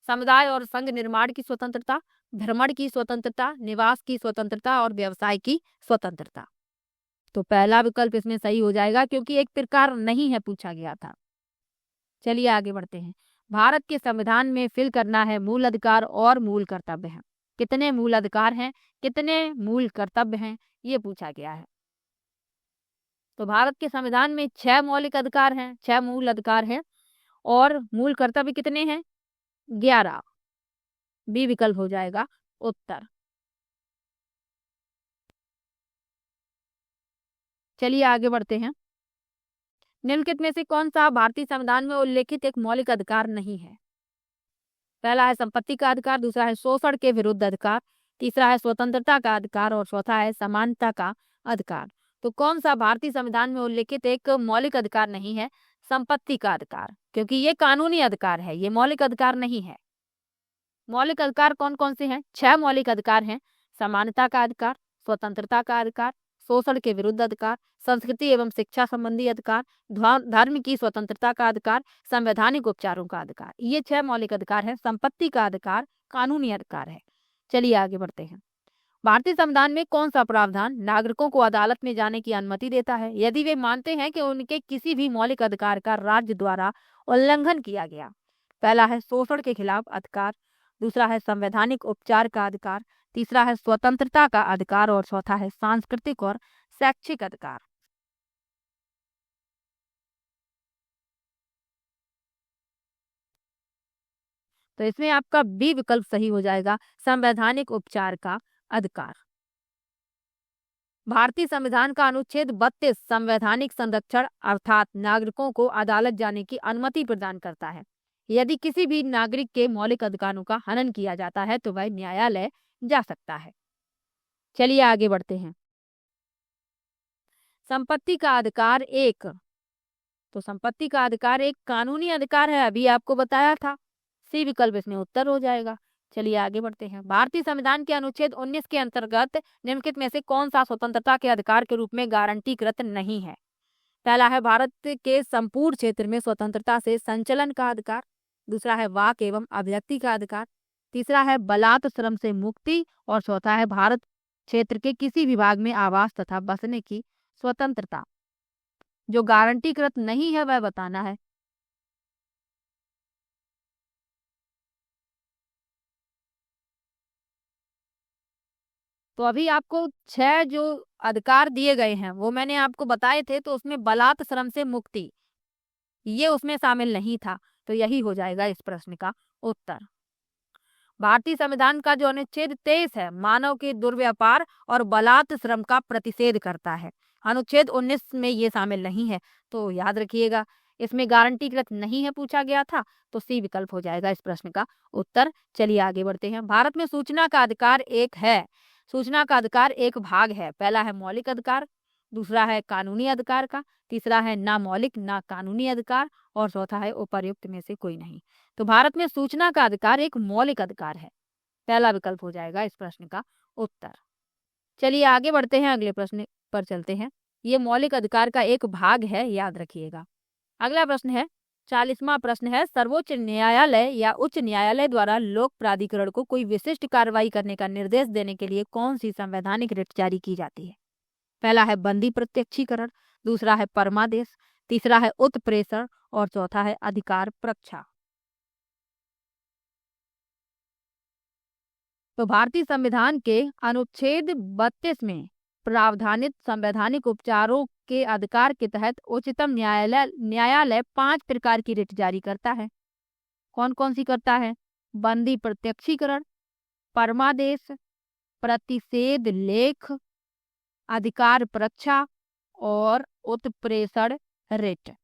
समुदाय और संघ निर्माण की स्वतंत्रता, भ्रमण की स्वतंत्रता, निवास की स्वतंत्रता और व्यवसाय की स्वतंत्रता। तो पहला विकल्प इसमें सही हो जाएगा, क्योंकि एक प्रकार नहीं है पूछा गया था। चलिए आगे बढ़ते हैं। भारत के संविधान में फिल करना है मूल अधिकार और मूल कर्तव्य हैं। कितने मूल अधिकार हैं, कितने मूल कर्तव्य हैं, ये पूछा गया है। तो भारत के संविधान में 6 मौलिक अधिकार हैं, 6 मूल अधिकार हैं और मूल कर्तव्य कितने हैं? 11। बी विकल्प हो जाएगा उत्तर। चलिए आगे बढ़ते हैं। निम्नलिखित में से कौन सा भारतीय संविधान में उल्लेखित एक मौलिक अधिकार नहीं है? पहला है संपत्ति का अधिकार, दूसरा है शोषण के विरुद्ध अधिकार, तीसरा है स्वतंत्रता का अधिकार और चौथा है समानता का अधिकार। तो कौन सा भारतीय संविधान में उल्लेखित एक मौलिक अधिकार नहीं है? संपत्ति का अधिकार, क्योंकि ये कानूनी अधिकार है, ये मौलिक अधिकार नहीं है। मौलिक अधिकार कौन कौन से हैं? 6 मौलिक अधिकार हैं। समानता का अधिकार, स्वतंत्रता का अधिकार, शोषण के विरुद्ध अधिकार, संस्कृति एवं शिक्षा संबंधी अधिकार, धर्म की स्वतंत्रता का अधिकार, संवैधानिक उपचारों का अधिकार। ये 6 मौलिक अधिकार हैं। संपत्ति का अधिकार कानूनी अधिकार है। चलिए आगे बढ़ते हैं। भारतीय संविधान में कौन सा प्रावधान नागरिकों को अदालत में जाने की अनुमति देता है यदि वे मानते हैं कि उनके किसी भी मौलिक अधिकार का राज्य द्वारा उल्लंघन किया गया? पहला है शोषण के खिलाफ अधिकार, दूसरा है संवैधानिक उपचार का अधिकार, तीसरा है स्वतंत्रता का अधिकार और चौथा है सांस्कृतिक और शैक्षिक अधिकार। तो इसमें आपका बी विकल्प सही हो जाएगा, संवैधानिक उपचार का अधिकार। भारतीय संविधान का अनुच्छेद 32 संवैधानिक संरक्षण अर्थात नागरिकों को अदालत जाने की अनुमति प्रदान करता है। यदि किसी भी नागरिक के मौलिक अधिकारों का हनन किया जाता है तो वह न्यायालय जा सकता है। चलिए आगे बढ़ते हैं। संपत्ति का अधिकार एक, तो संपत्ति का अधिकार एक कानूनी अधिकार है, अभी आपको बताया था। सी विकल्प इसमें उत्तर हो जाएगा। चलिए आगे बढ़ते हैं। भारतीय संविधान के अनुच्छेद 19 के अंतर्गत निम्नलिखित में से कौन सा स्वतंत्रता के अधिकार के रूप में गारंटीकृत नहीं है? पहला है भारत के संपूर्ण क्षेत्र में स्वतंत्रता से संचलन का अधिकार, दूसरा है वाक एवं अभिव्यक्ति का अधिकार, तीसरा है बलात् श्रम से मुक्ति और चौथा है भारत क्षेत्र के किसी भी भाग में आवास तथा बसने की स्वतंत्रता। जो गारंटीकृत नहीं है वह बताना है। तो अभी आपको 6 जो अधिकार दिए गए हैं वो मैंने आपको बताए थे, तो उसमें बलात् श्रम से मुक्ति ये उसमें शामिल नहीं था, तो यही हो जाएगा इस प्रश्न का उत्तर। भारतीय संविधान का जो अनुच्छेद 23 है मानव के दुर्व्यापार और बलात् श्रम का प्रतिषेध करता है। अनुच्छेद 19 में ये शामिल नहीं है, तो याद रखिएगा इसमें गारंटीकृत नहीं है पूछा गया था, तो सी विकल्प हो जाएगा इस प्रश्न का उत्तर। चलिए आगे बढ़ते हैं। भारत में सूचना का अधिकार एक है। सूचना का अधिकार एक भाग है। पहला है मौलिक अधिकार, दूसरा है कानूनी अधिकार का, तीसरा है ना मौलिक ना कानूनी अधिकार और चौथा है उपर्युक्त में से कोई नहीं। तो भारत में सूचना का अधिकार एक मौलिक अधिकार है। पहला विकल्प हो जाएगा इस प्रश्न का उत्तर। चलिए आगे बढ़ते हैं, अगले प्रश्न पर चलते हैं। ये मौलिक अधिकार का एक भाग है, याद रखिएगा। अगला प्रश्न है 40वां प्रश्न है, सर्वोच्च न्यायालय या उच्च न्यायालय द्वारा लोक प्राधिकरण को कोई विशिष्ट कार्रवाई करने का निर्देश देने के लिए कौन सी संवैधानिक रिट जारी की जाती है? पहला है बंदी प्रत्यक्षीकरण, दूसरा है परमादेश, तीसरा है उत्प्रेषण और चौथा है अधिकार प्रक्षा। तो भारतीय संविधान के अनुच्छेद 32 में प्रावधानित संवैधानिक उपचारों के अधिकार के तहत उच्चतम न्यायालय 5 प्रकार की रिट जारी करता है। कौन कौन सी करता है? बंदी प्रत्यक्षीकरण, परमादेश, प्रतिषेध लेख, अधिकार प्रक्षा और उत्प्रेषण रिट।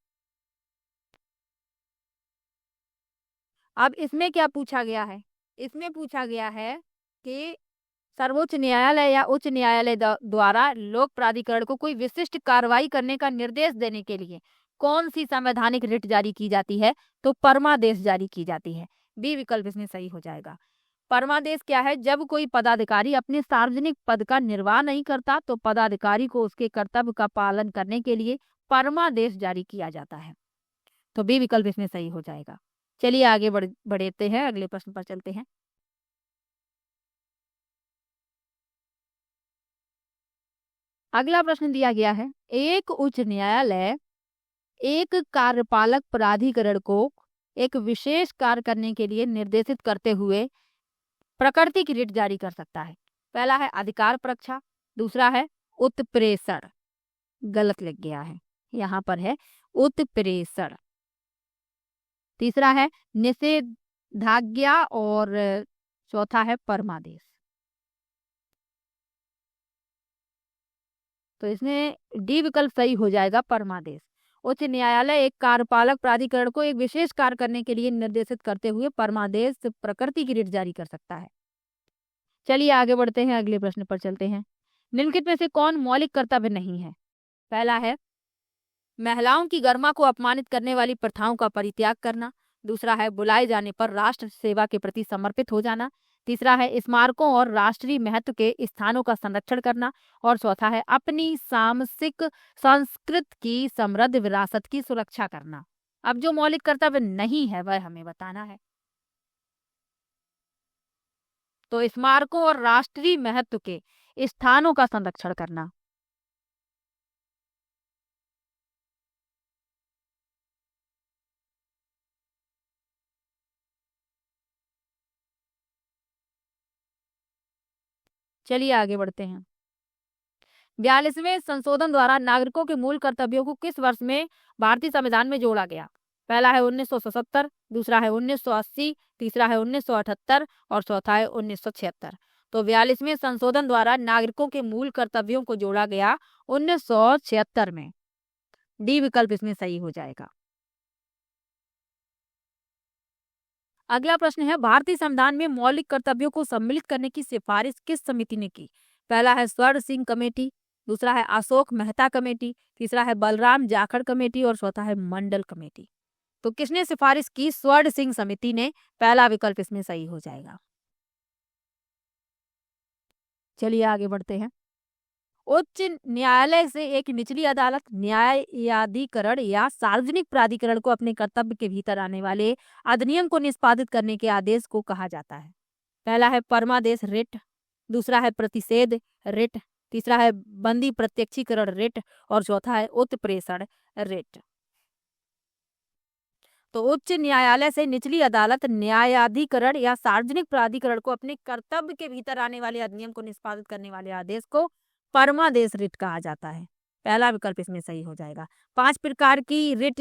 अब इसमें क्या पूछा गया है? इसमें पूछा गया है कि सर्वोच्च न्यायालय या उच्च न्यायालय द्वारा लोक प्राधिकरण को कोई विशिष्ट कार्रवाई करने का निर्देश देने के लिए कौन सी संवैधानिक रिट जारी की जाती है? तो परमादेश जारी की जाती है। बी विकल्प इसमें सही हो जाएगा। परमादेश क्या है? जब कोई पदाधिकारी अपने सार्वजनिक पद का निर्वाह नहीं करता तो पदाधिकारी को उसके कर्तव्य का पालन करने के लिए परमादेश जारी किया जाता है। तो बी विकल्प इसमें सही हो जाएगा। चलिए आगे बढ़ते हैं, अगले प्रश्न पर चलते हैं। अगला प्रश्न दिया गया है, एक उच्च न्यायालय एक कार्यपालक प्राधिकरण को एक विशेष कार्य करने के लिए निर्देशित करते हुए प्रकृति की रिट जारी कर सकता है। पहला है अधिकार प्रक्षा, दूसरा है उत्प्रेषण, गलत लिख गया है, यहाँ पर है उत्प्रेषण, तीसरा है निषेधाज्ञा और चौथा है परमादेश। तो इसमें डी विकल्प सही हो जाएगा, परमादेश। उच्च न्यायालय एक कार्यपालक प्राधिकरण को एक विशेष कार्य करने के लिए निर्देशित करते हुए परमादेश प्रकृति की रिट जारी कर सकता है। चलिए आगे बढ़ते हैं, अगले प्रश्न पर चलते हैं। निम्नलिखित में से कौन मौलिक कर्तव्य नहीं है? पहला है महिलाओं की गरिमा को अपमानित करने वाली प्रथाओं का परित्याग करना, दूसरा है बुलाए जाने पर राष्ट्र सेवा के प्रति समर्पित हो जाना, तीसरा है स्मारकों और राष्ट्रीय महत्व के स्थानों का संरक्षण करना और चौथा है अपनी सामसिक संस्कृत की समृद्ध विरासत की सुरक्षा करना। अब जो मौलिक कर्तव्य नहीं है वह हमें बताना है। तो स्मारकों और राष्ट्रीय महत्व के स्थानों का संरक्षण करना। चलिए आगे बढ़ते हैं। 42वें संशोधन द्वारा नागरिकों के मूल कर्तव्यों को किस वर्ष में भारतीय संविधान में जोड़ा गया? पहला है 1977, दूसरा है 1980, तीसरा है 1978 और चौथा है 1976। तो 42वें संशोधन द्वारा नागरिकों के मूल कर्तव्यों को जोड़ा गया 1976 में। डी विकल्प इसमें सही हो जाएगा। अगला प्रश्न है, भारतीय संविधान में मौलिक कर्तव्यों को सम्मिलित करने की सिफारिश किस समिति ने की? पहला है स्वर्ण सिंह कमेटी, दूसरा है अशोक मेहता कमेटी, तीसरा है बलराम जाखड़ कमेटी और चौथा है मंडल कमेटी। तो किसने सिफारिश की? स्वर्ण सिंह समिति ने। पहला विकल्प इसमें सही हो जाएगा। चलिए आगे बढ़ते हैं। उच्च न्यायालय से एक निचली अदालत न्यायाधिकरण या सार्वजनिक प्राधिकरण को अपने कर्तव्य के भीतर आने वाले अधिनियम को निष्पादित करने के आदेश को कहा जाता है। पहला है परमादेश रिट, दूसरा है प्रतिषेध रिट, तीसरा है बंदी प्रत्यक्षीकरण रिट और चौथा है उत्प्रेषण रिट। तो उच्च न्यायालय से निचली अदालत न्यायाधिकरण या सार्वजनिक प्राधिकरण को अपने कर्तव्य के भीतर आने वाले अधिनियम को निष्पादित करने वाले आदेश को परमादेश रिट कहा जाता है। पहला विकल्प इसमें सही हो जाएगा। 5 प्रकार की रिट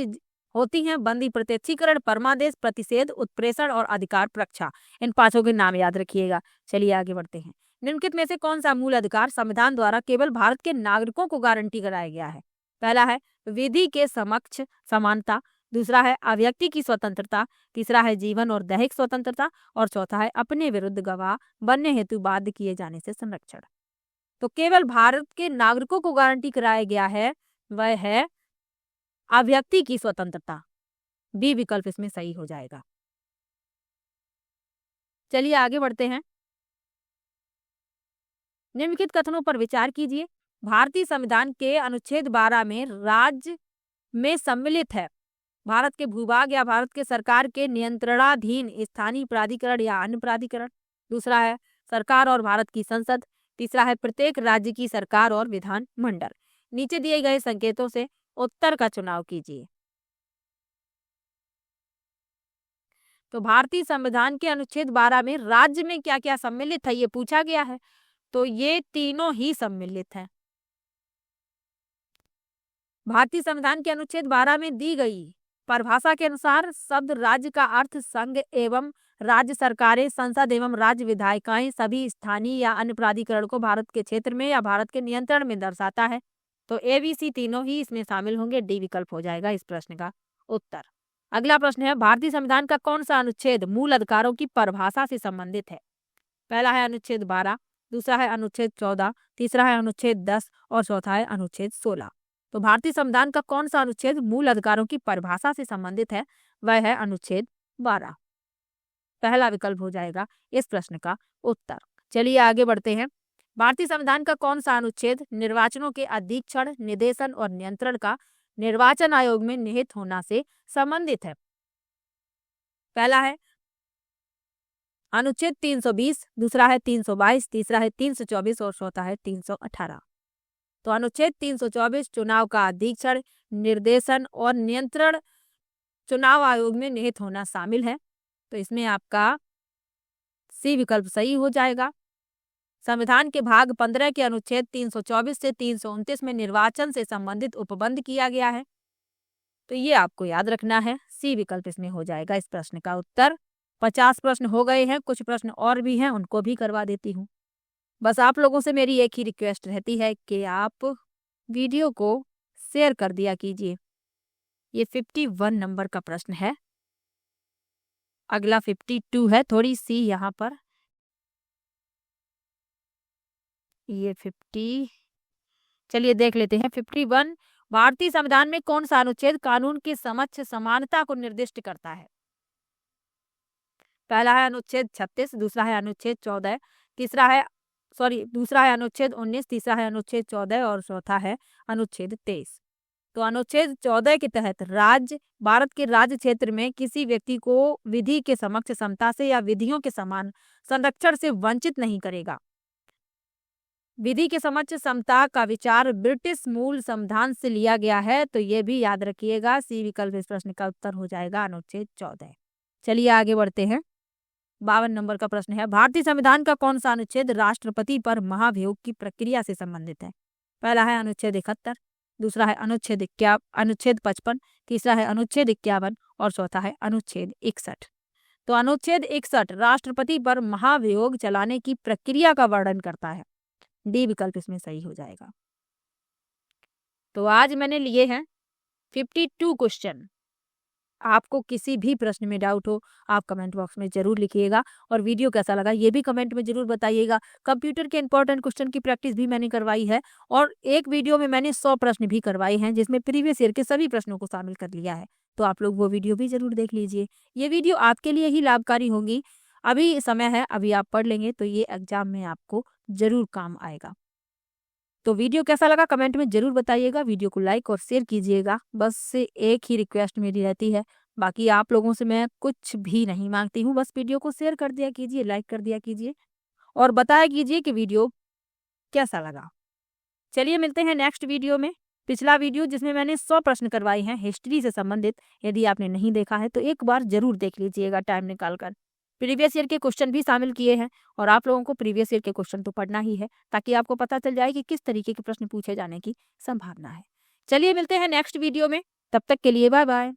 होती हैं: बंदी प्रत्यक्षीकरण, परमादेश, प्रतिषेध, उत्प्रेषण और अधिकार प्रक्षा। इन पांचों के नाम याद रखिएगा। चलिए आगे बढ़ते हैं। निम्नलिखित में से कौन सा मूल अधिकार संविधान द्वारा केवल भारत के नागरिकों को गारंटी कराया गया है? पहला है विधि के समक्ष समानता, दूसरा है अभिव्यक्ति की स्वतंत्रता, तीसरा है जीवन और दैहिक स्वतंत्रता और चौथा है अपने विरुद्ध गवाह बनने हेतु बाध्य किए जाने से संरक्षण। तो केवल भारत के नागरिकों को गारंटी कराया गया है वह है अभिव्यक्ति की स्वतंत्रता। बी विकल्प इसमें सही हो जाएगा। चलिए आगे बढ़ते हैं। निम्नलिखित कथनों पर विचार कीजिए। भारतीय संविधान के अनुच्छेद 12 में राज्य में सम्मिलित है भारत के भूभाग या भारत के सरकार के नियंत्रणाधीन स्थानीय प्राधिकरण या अन्य प्राधिकरण। दूसरा है सरकार और भारत की संसद। तीसरा है प्रत्येक राज्य की सरकार और विधान मंडल। नीचे दिए गए संकेतों से उत्तर का चुनाव कीजिए। तो भारतीय संविधान के अनुच्छेद 12 में राज्य में क्या क्या सम्मिलित है ये पूछा गया है, तो ये तीनों ही सम्मिलित हैं। भारतीय संविधान के अनुच्छेद 12 में दी गई परिभाषा के अनुसार शब्द राज्य का अर्थ संघ एवं राज्य सरकारें, संसद एवं राज्य विधायिकाएं, सभी स्थानीय या अन्य प्राधिकरण को भारत के क्षेत्र में या भारत के नियंत्रण में दर्शाता है। तो ABC तीनों ही इसमें शामिल होंगे। डी विकल्प हो जाएगा इस प्रश्न का उत्तर। अगला प्रश्न है, भारतीय संविधान का कौन सा अनुच्छेद मूल अधिकारों की परिभाषा से संबंधित है? पहला है अनुच्छेद 12, दूसरा है अनुच्छेद 14, तीसरा है अनुच्छेद 10 और चौथा है अनुच्छेद 16। तो भारतीय संविधान का कौन सा अनुच्छेद मूल अधिकारों की परिभाषा से संबंधित है? वह है अनुच्छेद 12। पहला विकल्प हो जाएगा इस प्रश्न का उत्तर। चलिए आगे बढ़ते हैं। भारतीय संविधान का कौन सा अनुच्छेद निर्वाचनों के अधीक्षण, निर्देशन और नियंत्रण का निर्वाचन आयोग में निहित होना से संबंधित है? पहला है अनुच्छेद 320, दूसरा है 322, तीसरा है 324 और चौथा है 318। तो अनुच्छेद 324 चुनाव का अधीक्षण, निर्देशन और नियंत्रण चुनाव आयोग में निहित होना शामिल है। तो इसमें आपका सी विकल्प सही हो जाएगा। संविधान के भाग 15 के अनुच्छेद 324 से 329 में निर्वाचन से संबंधित उपबंध किया गया है। तो ये आपको याद रखना है। सी विकल्प इसमें हो जाएगा इस प्रश्न का उत्तर। 50 प्रश्न हो गए हैं, कुछ प्रश्न और भी हैं, उनको भी करवा देती हूँ। बस आप लोगों से मेरी एक ही रिक्वेस्ट रहती है कि आप वीडियो को शेयर कर दिया कीजिए। ये 51 नंबर का प्रश्न है। अगला 52 है, थोड़ी सी यहाँ पर ये 50। चलिए देख लेते हैं 51। भारतीय संविधान में कौन सा अनुच्छेद कानून के समक्ष समानता को निर्दिष्ट करता है? पहला है अनुच्छेद 36, दूसरा है अनुच्छेद 14, दूसरा है अनुच्छेद 19, तीसरा है अनुच्छेद 14 और चौथा है अनुच्छेद 23। तो अनुच्छेद 14 के तहत राज्य भारत के राज्य क्षेत्र में किसी व्यक्ति को विधि के समक्ष समता से या विधियों के समान संरक्षण से वंचित नहीं करेगा। विधि के समक्ष समता का विचार ब्रिटिश मूल संविधान से लिया गया है। तो ये भी याद रखिएगा। सी विकल्प इस प्रश्न का उत्तर हो जाएगा अनुच्छेद 14। चलिए आगे बढ़ते हैं। 52 नंबर का प्रश्न है, भारतीय संविधान का कौन सा अनुच्छेद राष्ट्रपति पर महाभियोग की प्रक्रिया से संबंधित है? पहला है अनुच्छेद 71, दूसरा है अनुच्छेद 55, तीसरा है अनुच्छेद 51 और चौथा है अनुच्छेद 61। तो अनुच्छेद 61 राष्ट्रपति पर महाभियोग चलाने की प्रक्रिया का वर्णन करता है। डी विकल्प इसमें सही हो जाएगा। तो आज मैंने लिए हैं 52 क्वेश्चन। आपको किसी भी प्रश्न में डाउट हो आप कमेंट बॉक्स में जरूर लिखिएगा, और वीडियो कैसा लगा ये भी कमेंट में जरूर बताइएगा। कंप्यूटर के इंपॉर्टेंट क्वेश्चन की प्रैक्टिस भी मैंने करवाई है, और एक वीडियो में मैंने 100 प्रश्न भी करवाए हैं जिसमें प्रीवियस ईयर के सभी प्रश्नों को शामिल कर लिया है। तो आप लोग वो वीडियो भी जरूर देख लीजिए। ये वीडियो आपके लिए ही लाभकारी होंगी। अभी समय है, अभी आप पढ़ लेंगे तो ये एग्जाम में आपको जरूर काम आएगा। तो वीडियो कैसा लगा कमेंट में जरूर बताइएगा। वीडियो को लाइक और शेयर कीजिएगा। बस एक ही रिक्वेस्ट मेरी रहती है, बाकी आप लोगों से मैं कुछ भी नहीं मांगती हूँ। बस वीडियो को शेयर कर दिया कीजिए, लाइक कर दिया कीजिए और बताया कीजिए कि वीडियो कैसा लगा। चलिए मिलते हैं नेक्स्ट वीडियो में। पिछला वीडियो जिसमें मैंने 100 प्रश्न करवाए हैं हिस्ट्री से संबंधित, यदि आपने नहीं देखा है तो एक बार जरूर देख लीजिएगा टाइम निकाल कर। प्रीवियस ईयर के क्वेश्चन भी शामिल किए हैं, और आप लोगों को प्रीवियस ईयर के क्वेश्चन तो पढ़ना ही है ताकि आपको पता चल जाए कि किस तरीके के प्रश्न पूछे जाने की संभावना है। चलिए मिलते हैं नेक्स्ट वीडियो में, तब तक के लिए बाय बाय।